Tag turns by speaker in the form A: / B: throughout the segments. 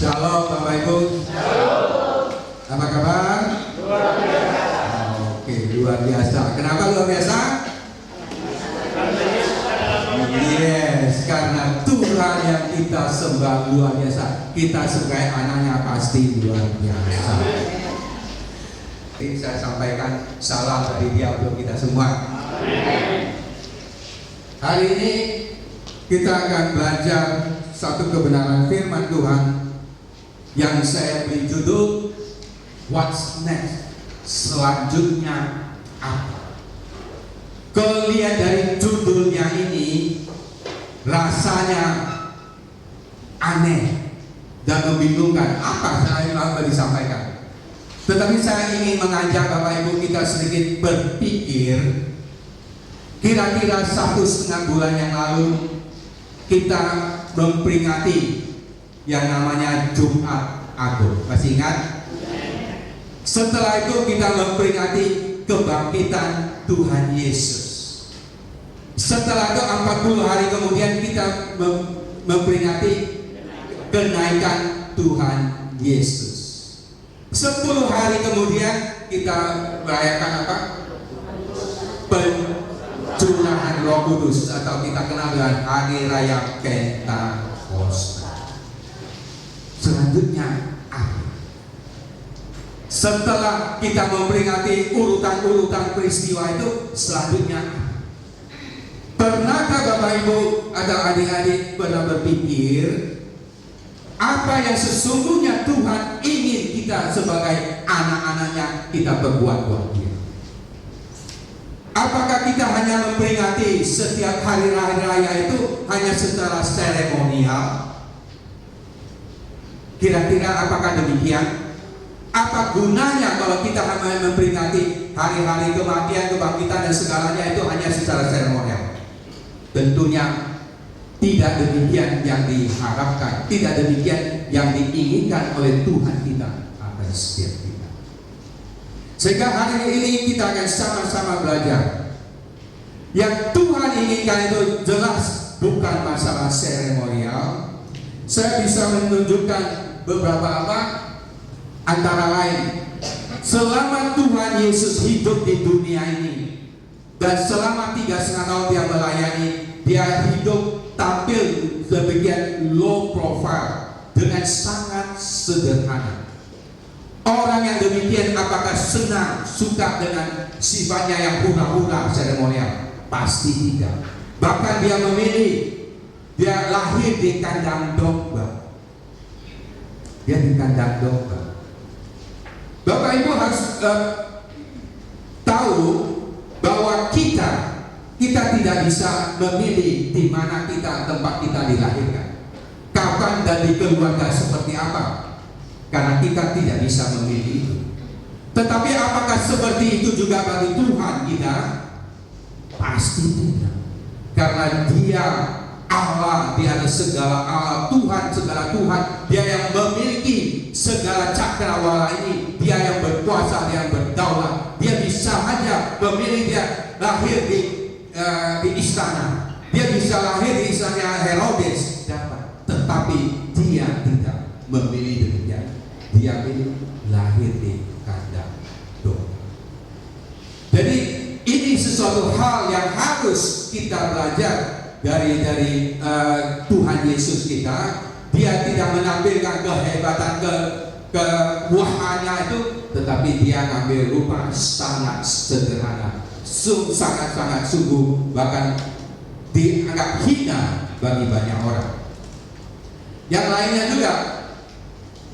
A: Shalom Bapak Ibu.
B: Shalom.
A: Apa kabar?
B: Luar biasa.
A: Oke, luar biasa. Kenapa luar biasa? Yes, karena Tuhan yang kita sembah luar biasa. Kita sebagai anaknya pasti luar biasa. Ini saya sampaikan salam dari dia untuk kita semua. Hari ini kita akan belajar satu kebenaran firman Tuhan yang saya beri judul What's Next? Selanjutnya apa? Kalau lihat dari judulnya ini rasanya aneh dan membingungkan. Apa yang mau disampaikan? Tetapi saya ingin mengajak Bapak Ibu kita sedikit berpikir. Kira-kira 1,5 bulan yang lalu kita memperingati yang namanya Jumat Agung. Masih ingat? Setelah itu kita memperingati kebangkitan Tuhan Yesus. Setelah itu 40 hari kemudian kita memperingati kenaikan Tuhan Yesus. 10 hari kemudian kita merayakan apa? Pencurahan Roh Kudus atau kita kenal dengan Hari Raya Pentakosta. Selanjutnya apa? Setelah kita memperingati urutan-urutan peristiwa itu, selanjutnya apa? Pernahkah Bapak Ibu atau adik-adik pernah berpikir apa yang sesungguhnya Tuhan ingin kita sebagai anak-anaknya kita berbuat buat Dia? Apakah kita hanya memperingati setiap hari raya itu hanya secara seremonial? Kira-kira apakah demikian? Apa gunanya kalau kita hanya memperingati hari-hari kematian, kebangkitan dan segalanya itu hanya secara seremonial? Tentunya tidak demikian yang diharapkan, tidak demikian yang diinginkan oleh Tuhan kita akan setiap kita. Sehingga hari ini kita akan sama-sama belajar. Yang Tuhan inginkan itu jelas bukan masalah seremonial. Saya bisa menunjukkan beberapa apa? Antara lain, selama Tuhan Yesus hidup di dunia ini dan selama 3,5 tahun dia melayani, dia hidup tampil demikian low profile dengan sangat sederhana. Orang yang demikian apakah senang, suka dengan sifatnya yang hura-hura seremonial? Pasti tidak. Bahkan dia memilih, dia lahir di kandang domba. Dia di kandang domba. Bapak Ibu harus tahu bahwa kita tidak bisa memilih di mana tempat kita dilahirkan, kapan dan di keluarga seperti apa, karena kita tidak bisa memilih itu. Tetapi apakah seperti itu juga bagi Tuhan kita? Pasti tidak, karena Dia Allah, Dia adalah segala Allah, Tuhan segala Tuhan, Dia yang memiliki segala cakrawala ini, Dia yang berkuasa, Dia yang berdaulat. Dia bisa hanya memilih, dia lahir di istana, dia bisa lahir di istana Herodes dapat, tetapi dia tidak memilih demikian. Dia pilih lahir di kandang domba. Jadi ini sesuatu hal yang harus kita belajar dari Tuhan Yesus kita. Dia tidak menampilkan kehebatan, kewahannya itu, tetapi dia mengambil rupa sangat sederhana, sangat-sangat sungguh, bahkan dianggap hina bagi banyak orang. Yang lainnya juga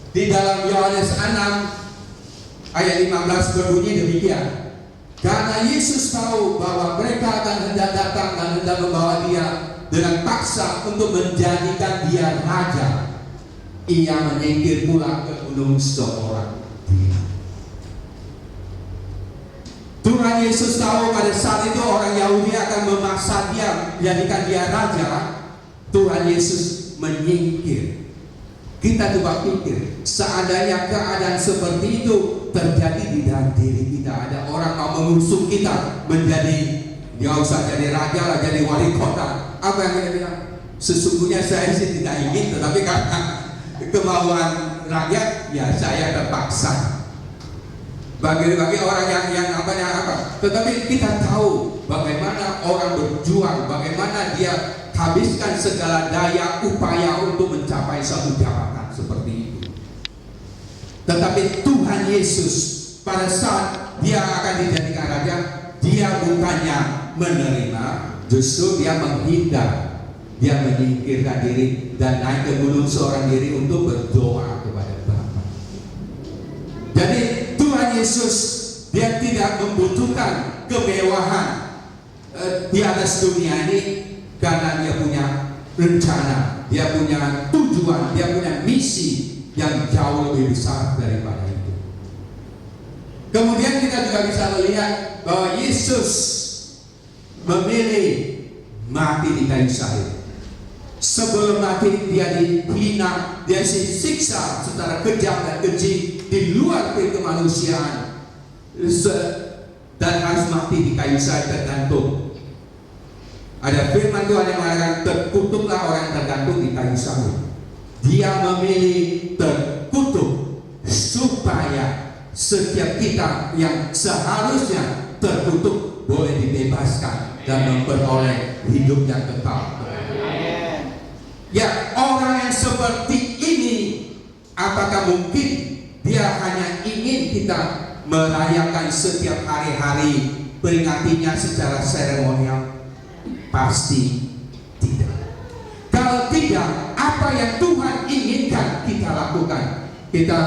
A: di dalam Yohanes 6 ayat 15 berbunyi demikian. Karena Yesus tahu bahwa mereka akan hendak datang dan hendak membawa Dia dengan paksa untuk menjadikan Dia raja, Ia menyingkir pula ke gunung seorang diri. Tuhan Yesus tahu pada saat itu orang Yahudi akan memaksa Dia, menjadikan Dia raja. Tuhan Yesus menyingkir. Kita coba pikir, seandainya keadaan seperti itu terjadi di dalam diri kita, ada orang mau mengusung kita menjadi, nggak usah jadi raja lah, jadi wali kota, apa yang kita bilang? Sesungguhnya saya sih tidak ingin, tetapi karena kemauan rakyat, ya saya terpaksa. Bagi orang yang apa. Tetapi kita tahu bagaimana orang berjuang, bagaimana dia habiskan segala daya upaya untuk mencapai satu jabatan seperti itu. Tetapi Tuhan Yesus pada saat dia akan dijadikan raja, dia bukannya menerima, justru dia menghindar. Dia menyingkirkan diri dan naik ke gunung seorang diri untuk berdoa kepada Bapa. Jadi Tuhan Yesus dia tidak membutuhkan kemewahan di atas dunia ini, karena dia punya rencana, dia punya tujuan, dia punya misi yang jauh lebih besar daripada itu. Kemudian kita juga bisa melihat bahwa Yesus memilih mati di kayu salib. Sebelum mati dia dihina, dia disiksa secara kejam dan keji di luar kemanusiaan, dan harus mati di kayu salib tergantung. Ada firman Tuhan yang mengatakan terkutuklah orang yang tergantung di kayu salib. Dia memilih terkutuk supaya setiap kita yang seharusnya terkutuk boleh dibebaskan dan memperoleh hidup yang kekal. Ya, orang yang seperti ini, apakah mungkin dia hanya ingin kita merayakan setiap hari-hari peringatinya secara seremonial? Pasti tidak. Kalau tidak, apa yang Tuhan inginkan kita lakukan? Kita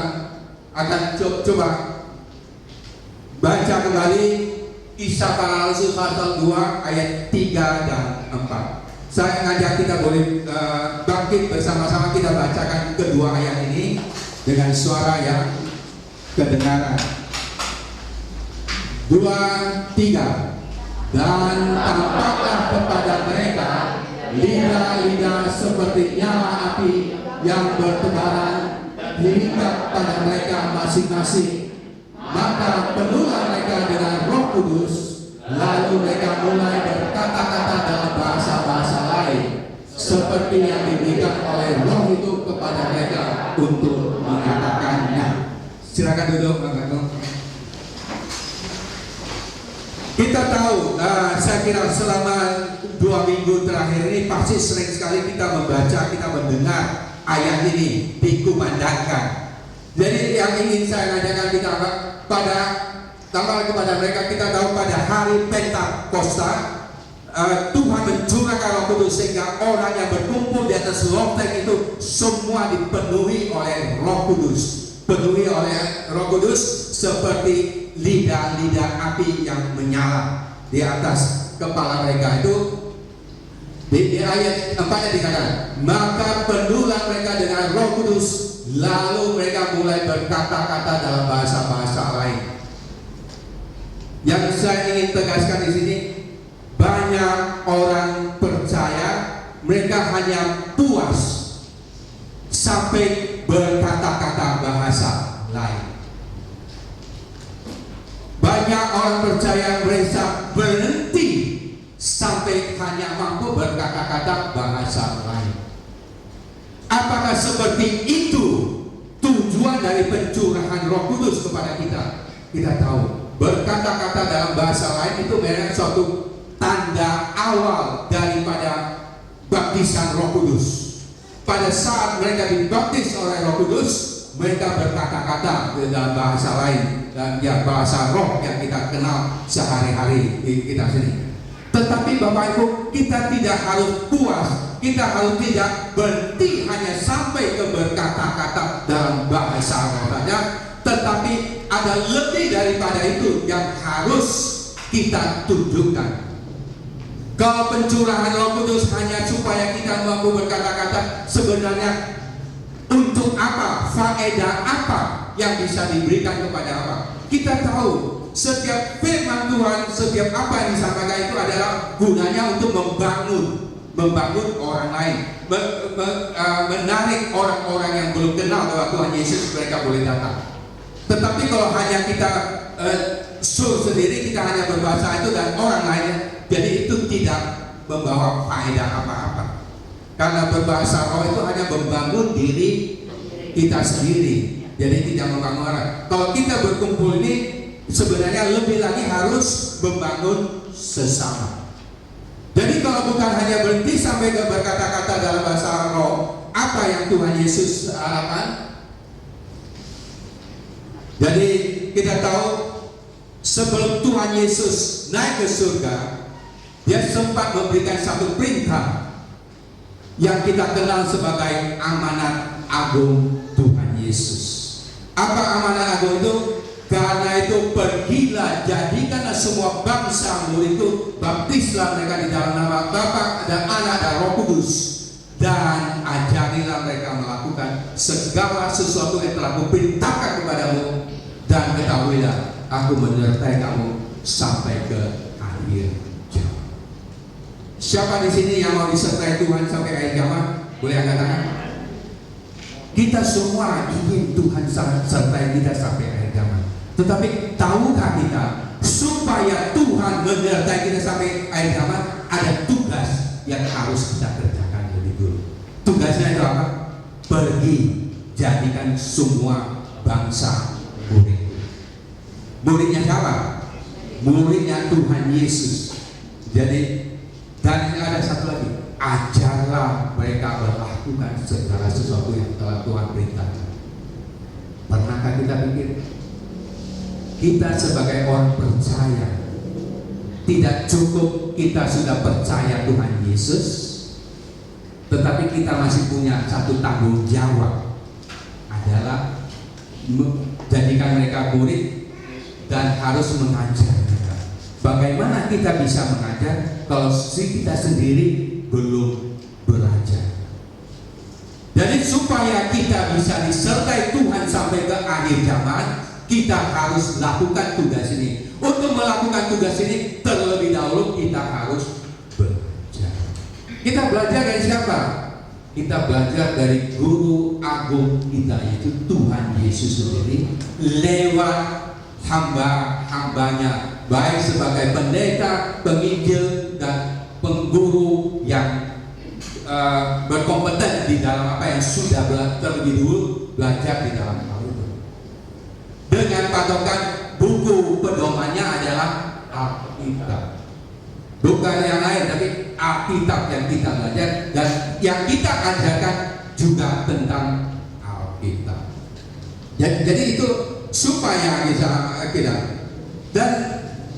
A: akan coba baca kembali Kisah Para Rasul pasal 2 ayat 3 dan 4. Saya ngajak kita boleh bangkit bersama-sama, kita bacakan kedua ayat ini dengan suara yang kedengaran. 2, 3. Dan tampaklah kepada mereka lidah-lidah seperti nyala api yang bertebaran diikat pada mereka masing-masing. Maka penuhlah mereka dengan Roh Kudus, lalu mereka mulai berkata-kata dalam bahasa-bahasa lain, seperti yang diberikan oleh Roh itu kepada mereka untuk mengatakannya. Silakan duduk, Bang Gatot. Kita tahu, saya kira selama 2 minggu terakhir ini pasti sering sekali kita membaca, kita mendengar ayat ini dikumandangkan. Jadi yang ingin saya ngajarkan kita pada kepada mereka, kita tahu pada hari Pentakosta Tuhan mencurahkan Roh Kudus sehingga orang yang berkumpul di atas loteng itu semua dipenuhi oleh Roh Kudus, penuhi oleh Roh Kudus seperti lidah-lidah api yang menyala di atas kepala mereka. Itu di ayat 4 dikatakan, maka penuhlah mereka dengan Roh Kudus, lalu mereka mulai berkata-kata dalam bahasa-bahasa lain. Yang saya ingin tegaskan di sini, banyak orang percaya mereka hanya puas sampai berkata-kata bahasa lain. Banyak orang percaya mereka berhenti sampai hanya mampu berkata-kata bahasa lain. Apakah seperti itu tujuan dari pencurahan Roh Kudus kepada kita? Kita tahu berkata-kata dalam bahasa lain itu memang suatu tanda awal daripada baptisan Roh Kudus. Pada saat mereka dibaptis oleh Roh Kudus, mereka berkata-kata dalam bahasa lain, dan ya bahasa roh yang kita kenal sehari-hari di kita sini. Tetapi Bapak Ibu, kita tidak harus puas, kita harus tidak berhenti hanya sampai ke berkata-kata dalam bahasa roh saja, tetapi ada lebih daripada itu yang harus kita tunjukkan. Kalau pencurahan Roh Kudus hanya supaya kita mampu berkata-kata, sebenarnya untuk apa? Faedah apa yang bisa diberikan kepada apa? Kita tahu setiap firman Tuhan, setiap apa yang disampaikan itu adalah gunanya untuk membangun orang lain, menarik orang-orang yang belum kenal bahwa Tuhan Yesus, mereka boleh datang. Tetapi kalau hanya kita sendiri, kita hanya berbahasa itu dan orang lain, jadi itu tidak membawa faedah apa-apa. Karena berbahasa roh itu hanya membangun diri kita sendiri. Jadi tidak membangun orang. Kalau kita berkumpul ini sebenarnya lebih lagi harus membangun sesama. Jadi kalau bukan hanya berhenti sampai ke berkata-kata dalam bahasa roh, apa yang Tuhan Yesus harapkan? Jadi kita tahu sebelum Tuhan Yesus naik ke surga, dia sempat memberikan satu perintah yang kita kenal sebagai amanat agung Tuhan Yesus. Apa amanat agung itu? Karena itu pergilah, jadikanlah semua bangsa murid itu, baptislah mereka di dalam nama Bapa dan Anak dan Roh Kudus, dan ajarilah mereka melakukan segala sesuatu yang telah kuperintahkan kepadamu, dan ketahuilah aku menyertai kamu sampai ke akhir zaman. Siapa di sini yang mau disertai Tuhan sampai akhir zaman? Boleh angkat tangan? Kita semua ingin Tuhan sertai kita sampai akhir zaman. Tetapi tahukah kita supaya Tuhan menyertai kita sampai akhir zaman, ada tugas yang harus kita kerjakan lebih dulu. Tugasnya itu apa? Pergi jadikan semua bangsa murid. Muridnya siapa? Muridnya Tuhan Yesus. Jadi, dan ada satu lagi, ajarlah mereka melakukan segala sesuatu yang telah Tuhan perintahkan. Pernahkah kita pikir kita sebagai orang percaya tidak cukup kita sudah percaya Tuhan Yesus, tetapi kita masih punya satu tanggung jawab, adalah menjadikan mereka murid dan harus mengajar mereka. Bagaimana kita bisa mengajar kalau kita sendiri belum belajar? Jadi supaya kita bisa disertai Tuhan sampai ke akhir zaman, kita harus lakukan tugas ini. Untuk melakukan tugas ini, terlebih dahulu kita harus belajar. Kita belajar dari siapa? Kita belajar dari guru agung kita, yaitu Tuhan Yesus sendiri, lewat hamba-hambanya, baik sebagai pendeta, penginjil, dan pengguru yang berkompeten di dalam apa yang sudah terlebih dulu belajar di dalam hal itu. Dengan patokan buku pedomannya adalah Alkitab, bukan yang lain, tapi Alkitab yang kita belajar dan yang kita ajarkan juga tentang Alkitab. Jadi itu supaya kita, dan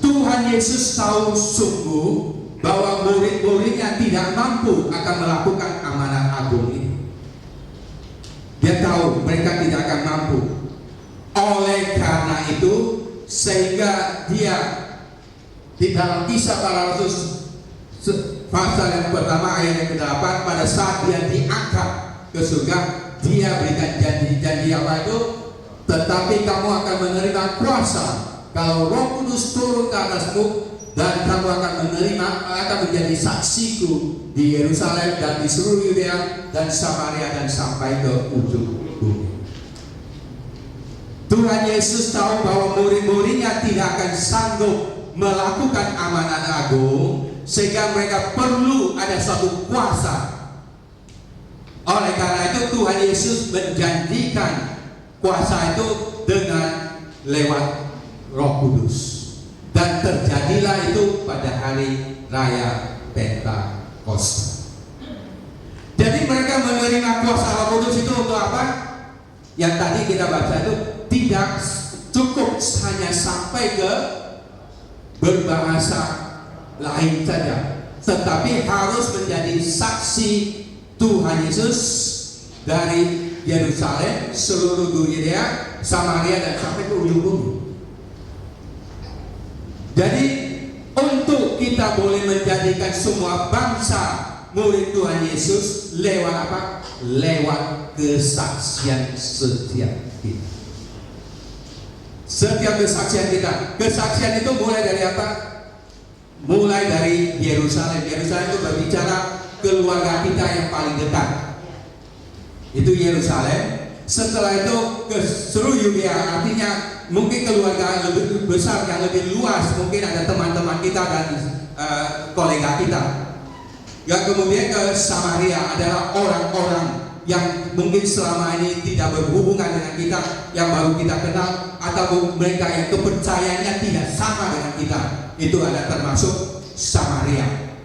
A: Tuhan Yesus tahu sungguh bahwa murid-muridnya tidak mampu akan melakukan amanat agung ini. Dia tahu mereka tidak akan mampu. Oleh karena itu, sehingga dia di dalam Kisah Para Rasul pasal yang pertama ayat yang ke-8, pada saat dia diangkat ke surga, dia berikan janji-janji apa itu? Tetapi kamu akan menerima kuasa kalau Roh Kudus turun ke atasmu, dan kamu akan menjadi saksiku di Yerusalem dan di seluruh Yudea dan Samaria dan sampai ke ujung bumi. Tuhan Yesus tahu bahwa murid-muridnya tidak akan sanggup melakukan amanat agung, sehingga mereka perlu ada suatu kuasa. Oleh karena itu Tuhan Yesus menjanjikan kuasa itu dengan lewat Roh Kudus, dan terjadilah itu pada hari raya Pentakosta. Jadi mereka menerima kuasa Roh Kudus itu untuk apa? Yang tadi kita baca itu tidak cukup hanya sampai ke berbahasa lain saja, tetapi harus menjadi saksi Tuhan Yesus dari Yerusalem, seluruh Yudea, Samaria, dan sampai ke ujung bumi. Jadi untuk kita boleh menjadikan semua bangsa murid Tuhan Yesus lewat apa? Lewat kesaksian setiap kita. Setiap kesaksian kita. Kesaksian itu mulai dari apa? Mulai dari Yerusalem. Yerusalem itu berbicara keluarga kita yang paling dekat. Itu Yerusalem. Setelah itu ke seluruh Yudea, artinya mungkin keluarga lebih besar yang lebih luas, mungkin ada teman-teman kita dan kolega kita. Yang kemudian ke Samaria adalah orang-orang yang mungkin selama ini tidak berhubungan dengan kita, yang baru kita kenal, atau mereka yang kepercayaannya tidak sama dengan kita. Itu ada termasuk Samaria.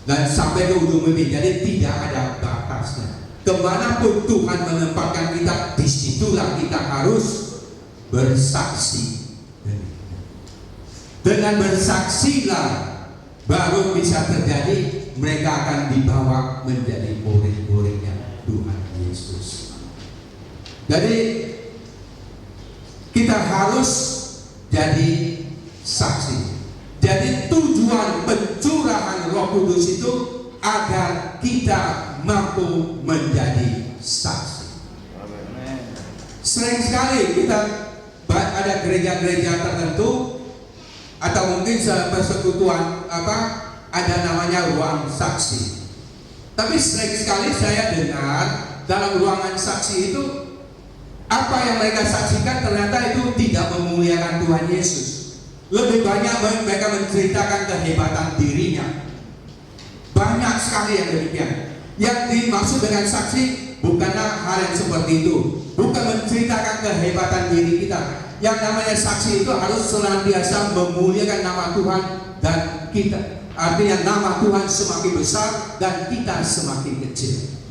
A: Dan sampai ke ujung bumi, jadi tidak ada batasnya. Kemanapun Tuhan menempatkan kita, disitulah kita harus bersaksi. Dengan bersaksilah baru bisa terjadi mereka akan dibawa menjadi murid-muridnya Tuhan Yesus. Jadi kita harus jadi saksi. Jadi tujuan pencurahan Roh Kudus itu agar kita mampu menjadi saksi. Sering sekali kita ada gereja-gereja tertentu atau mungkin persekutuan ada namanya ruang saksi. Tapi sering sekali saya dengar dalam ruangan saksi itu apa yang mereka saksikan ternyata itu tidak memuliakan Tuhan Yesus. Lebih banyak mereka menceritakan kehebatan dirinya. Banyak sekali yang demikian. Yang dimaksud dengan saksi bukanlah hal yang seperti itu. Bukan menceritakan kehebatan diri kita. Yang namanya saksi itu harus senantiasa memuliakan nama Tuhan dan kita. Artinya nama Tuhan semakin besar dan kita semakin kecil.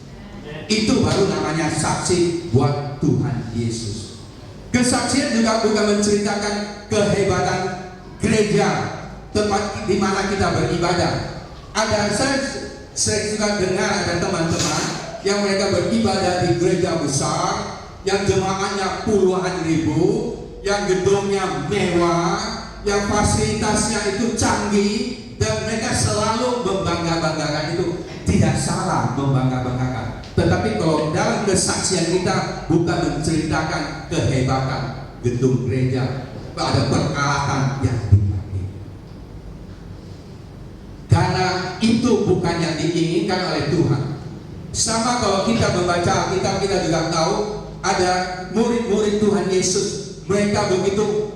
A: Itu baru namanya saksi buat Tuhan Yesus. Kesaksian juga bukan menceritakan kehebatan gereja tempat di mana kita beribadah. Saya sering juga dengar ada teman-teman yang mereka beribadah di gereja besar, yang jemaahnya puluhan ribu, yang gedungnya mewah, yang fasilitasnya itu canggih, dan mereka selalu membangga-banggakan itu. Tidak salah membangga-banggakan, tetapi kalau dalam kesaksian kita bukan menceritakan kehebatan gedung gereja, ada peralatan yang dipakai, karena itu bukan yang diinginkan oleh Tuhan. Sama kalau kita membaca Alkitab, kita juga tahu ada murid-murid Tuhan Yesus, mereka begitu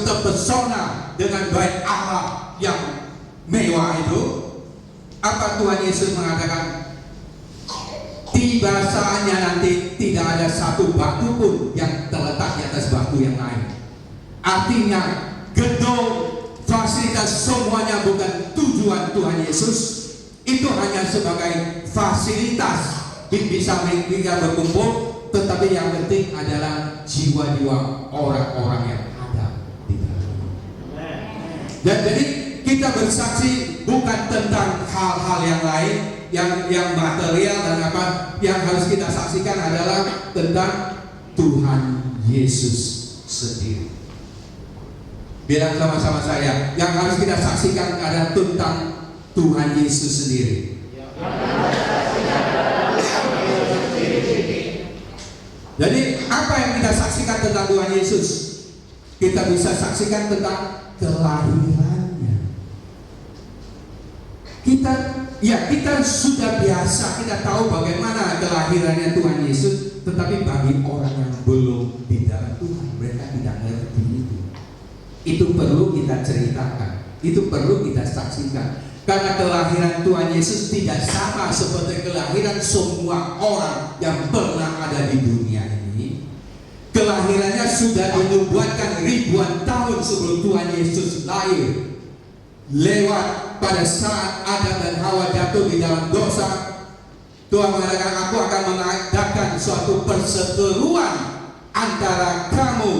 A: terpesona dengan bait Allah yang mewah itu. Apa Tuhan Yesus mengatakan? Tiba saatnya nanti tidak ada satu batu pun yang terletak di atas batu yang lain. Artinya gedung, fasilitas semuanya bukan tujuan Tuhan Yesus. Itu hanya sebagai fasilitas bisa mereka berkumpul, tetapi yang penting adalah jiwa-jiwa orang-orang yang ada di dalamnya. Dan jadi kita bersaksi bukan tentang hal-hal yang lain, yang material dan apa. Yang harus kita saksikan adalah tentang Tuhan Yesus sendiri. Bilang sama-sama saya, yang harus kita saksikan adalah tentang Tuhan Yesus sendiri. Jadi apa yang kita saksikan tentang Tuhan Yesus? Kita bisa saksikan tentang kelahirannya. Kita sudah biasa, kita tahu bagaimana kelahirannya Tuhan Yesus, tetapi bagi orang yang belum di dalam Tuhan, mereka tidak mengerti itu. Itu perlu kita ceritakan, itu perlu kita saksikan. Karena kelahiran Tuhan Yesus tidak sama seperti kelahiran semua orang yang pernah ada di dunia ini. Kelahirannya sudah dinubuatkan ribuan tahun sebelum Tuhan Yesus lahir. Lewat pada saat Adam dan Hawa jatuh di dalam dosa, Tuhan mengatakan, aku akan mengadakan suatu perseteruan antara kamu,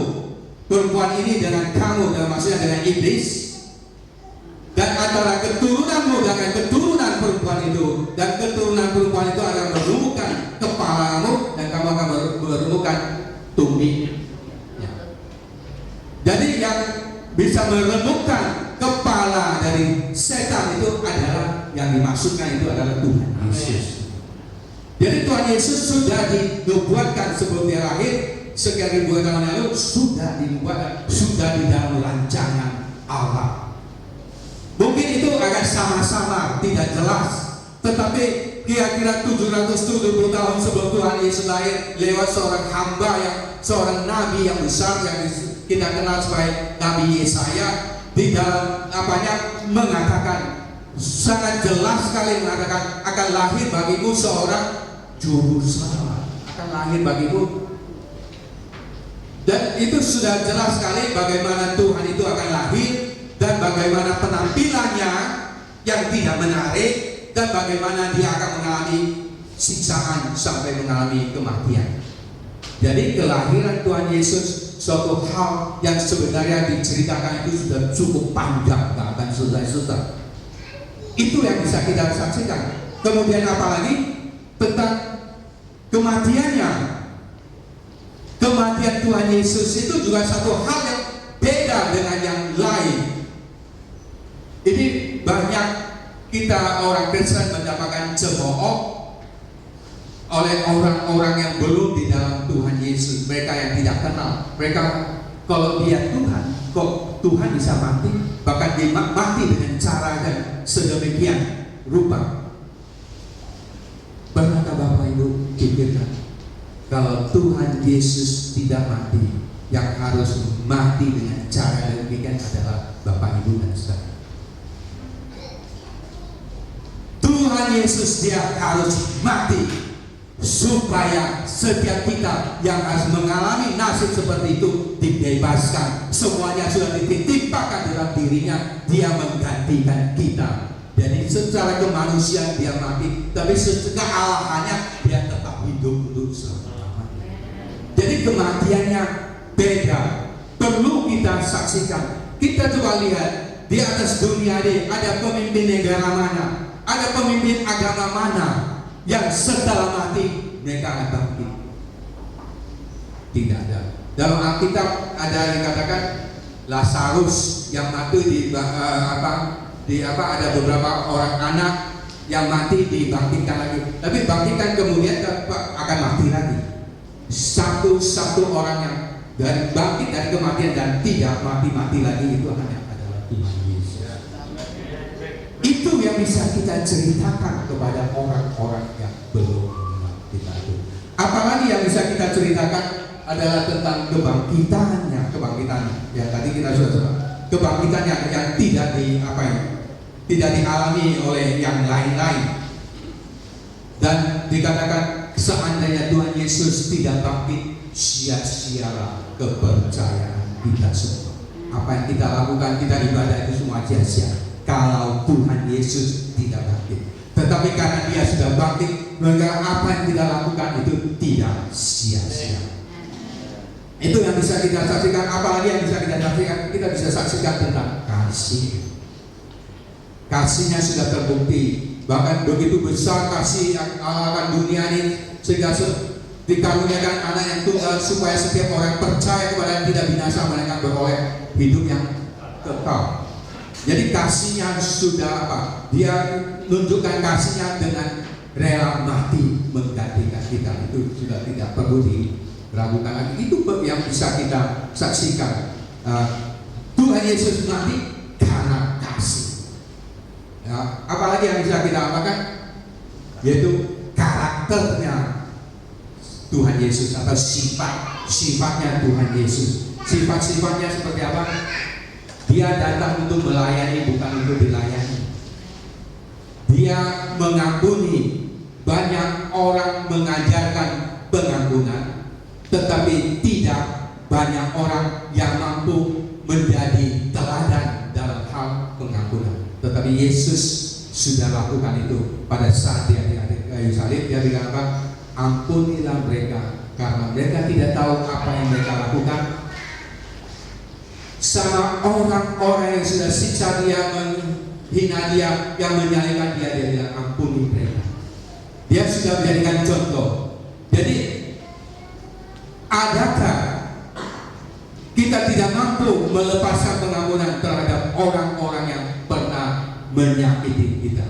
A: perempuan ini, dengan kamu, dan maksudnya dengan iblis, dan antara keturunanmu dengan keturunan perempuan itu, dan keturunan perempuan itu akan merumukkan kepalamu, dan kamu akan merumukkan tumit. Jadi yang bisa meremukkan kepala dari setan itu adalah, yang dimaksudkan itu adalah Tuhan Yesus. Jadi Tuhan Yesus sudah dinubuatkan sebelum dia lahir sekian ribu tahun lalu, sudah dinubuatkan, sudah di dalam rancangan Allah. Mungkin itu agak sama-sama tidak jelas, tetapi kira-kira 770 tahun sebelum Tuhan Yesus lahir, lewat seorang hamba, seorang nabi yang besar yang kita kenal sebagai Nabi Yesaya, di dalam mengatakan sangat jelas sekali, mengatakan akan lahir bagimu seorang juru selamat akan lahir bagimu. Dan itu sudah jelas sekali bagaimana Tuhan itu akan lahir, dan bagaimana penampilannya yang tidak menarik, dan bagaimana dia akan mengalami siksaan sampai mengalami kematian. Jadi kelahiran Tuhan Yesus suatu hal yang sebenarnya diceritakan itu sudah cukup panjang, gak akan selesai-selesai. Itu yang bisa kita saksikan. Kemudian apalagi tentang kematiannya. Kematian Tuhan Yesus itu juga satu hal yang beda dengan yang lain. Ini banyak kita orang Kristen mendapatkan cemooh oleh orang-orang yang belum di dalam Tuhan Yesus. Mereka yang tidak kenal. Mereka kalau dia Tuhan, kok Tuhan bisa mati? Bahkan dia mati dengan cara dan sedemikian rupa. Pernahkah Bapak Ibu pikirkan, kalau Tuhan Yesus tidak mati, yang harus mati dengan cara yang demikian adalah Bapak Ibu dan Saudara. Tuhan Yesus dia harus mati supaya setiap kita yang harus mengalami nasib seperti itu dibebaskan. Semuanya sudah dititipkan dalam dirinya. Dia menggantikan kita. Jadi secara kemanusiaan dia mati, tapi secara kealahannya dia tetap hidup untuk selama-lamanya. Jadi kematiannya beda, perlu kita saksikan. Kita coba lihat di atas dunia ini ada pemimpin negara mana, ada pemimpin agama mana yang setelah mati mereka akan bangkit? Tidak ada. Dalam Alkitab ada yang dikatakan Lazarus yang mati ada beberapa orang anak yang mati dibangkitkan lagi, tapi bangkitkan kemudian akan mati lagi. Satu-satu orang yang bangkit dari kematian dan tidak mati-mati lagi itu hanya adalah Tuhan Yesus. Itu yang bisa kita ceritakan kepada orang-orang yang belum mengenal kita itu. Apalagi yang bisa kita ceritakan adalah tentang kebangkitannya. Yang tadi kita sudah sebut. Kebangkitannya yang tidak dialami oleh yang lain-lain. Dan dikatakan seandainya Tuhan Yesus tidak bangkit, sia-sialah kepercayaan kita semua. Apa yang kita lakukan, kita ibadah itu semua sia-sia kalau Tuhan Yesus tidak bangkit. Tetapi karena dia sudah bangkit, maka apa yang kita lakukan itu tidak sia-sia. Itu yang bisa kita saksikan. Apalagi yang bisa kita saksikan? Kita bisa saksikan tentang kasih. Kasihnya sudah terbukti. Bahkan begitu besar kasih akan dunia ini, sehingga dikaruniakan anak yang tunggal supaya setiap orang percaya kepada yang tidak binasa, mereka beroleh hidup yang kekal. Jadi kasihnya sudah Dia menunjukkan kasihnya dengan rela mati menggantikan kita. Itu sudah tidak perlu diragukan lagi. Itu yang bisa kita saksikan. Tuhan Yesus mati karena kasih. Ya, apalagi yang bisa kita amalkan, yaitu karakternya Tuhan Yesus atau sifatnya Tuhan Yesus. Sifat-sifatnya seperti apa? Dia datang untuk melayani, bukan untuk dilayani. Dia mengampuni. Banyak orang mengajarkan pengampunan, tetapi tidak banyak orang yang mampu menjadi teladan dalam hal pengampunan. Tetapi Yesus sudah lakukan itu pada saat dia di kayu salib. Dia bilang ampunilah mereka karena mereka tidak tahu apa yang mereka lakukan. Sama orang-orang yang sudah siksa dia, menghina dia, yang menyalibkan dia bilang ampuni mereka. Dia sudah menjadikan contoh. Jadi adakah kita tidak mampu melepaskan pengampunan terhadap orang-orang yang pernah menyakiti kita?